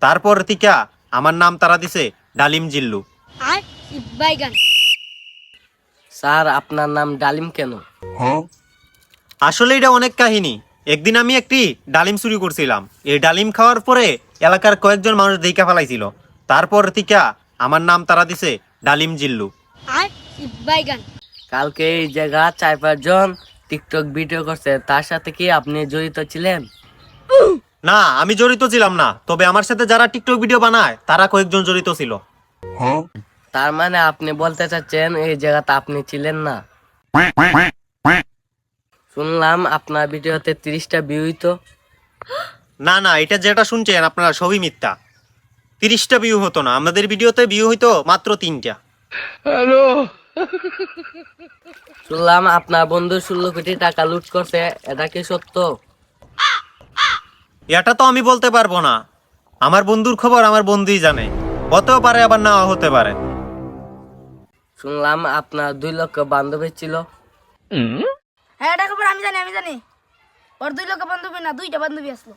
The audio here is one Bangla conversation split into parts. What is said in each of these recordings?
তারপর থেকে আমার নাম তারা দিছে ডালিম জিল্লু। স্যার আপনার নাম ডালিম কেন? আসলে এটা অনেক কাহিনী। একদিন আমি একটি ডালিম চুরি করছিলাম। এই ডালিম খাওয়ার পরে এলাকার কয়েকজন মানুষ দেখা ফেলাইছিল। তারপর থেকে আমার নাম তারা দিছে ডালিম জিল্লু। কালকে এই জায়গা 4-5 জন টিকটক ভিডিও করছে, তার সাথে কি আপনি জড়িত ছিলেন? না, আমি জড়িত ছিলাম না, তবে আমার সাথে যারা টিকটক ভিডিও বানায় তারা কয়েকজন জড়িত ছিল। তার মানে আপনি বলতে চাচ্ছেন এই জায়গাতে আপনি ছিলেন না? শুনলাম আপনার ভিডিওতে 30টা ভিউ হইতো। না না, এটা যেটা শুনছেন আপনারা সবই মিথ্যা। 30টা ভিউ হতো না, আমাদের ভিডিওতে ভিউ হইতো মাত্র 3টা। শুনলাম আপনার বন্ধু 16 কোটি টাকা লুট করছে, এটা কি সত্য? এটা তো আমি বলতে পারবো না। আমার বন্ধুর খবর আমার বন্ধুই জানে। হতেও পারে আবার না হতে পারে। শুনলাম আপনার 2 লক্ষ বান্ধবী ছিল। হ্যাঁ, এটা খবর আমি জানি। ওর 2 লক্ষ বান্ধবী না, 2টা বান্ধবী আসলো।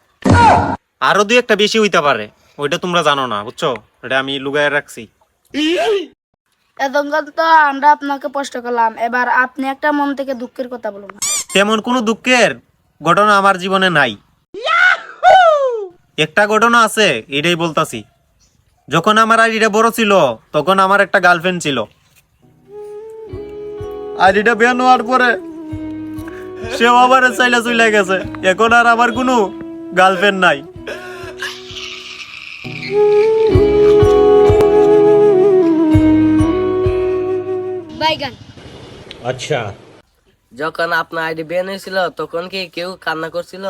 আরো 2-1টা বেশি হইতে পারে, ওইটা তোমরা জানো না, বুঝছো? এটা আমি লুকায় রাখছি। এতক্ষণ তো আমরা আপনাকে প্রশ্ন করলাম, এবার আপনি একটা মন থেকে দুঃখের কথা বলুন। তেমন কোনো দুঃখের ঘটনা আমার জীবনে নাই। একটা ঘটনা আছে, এটাই বলতাছি। যখন আমার আইডিটা বড় ছিল তখন আমার একটা গার্লফ্রেন্ড ছিল। আইডিটা বেন হওয়ার পরে সেও আবার চাইলে চলে গেছে। এখন আর আমার কোনো গার্লফ্রেন্ড নাই। अच्छा। যখন আপনার আইডি ব্যান হয়েছিল তখন কি কেউ কান্না করছিল?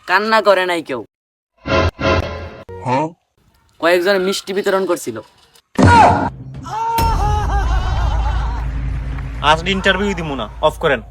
কান্না করে নাই কেউ, কয়েকজন মিষ্টি বিতরণ করছিল। আজ ইন্টারভিউ দিব না, অফ করেন।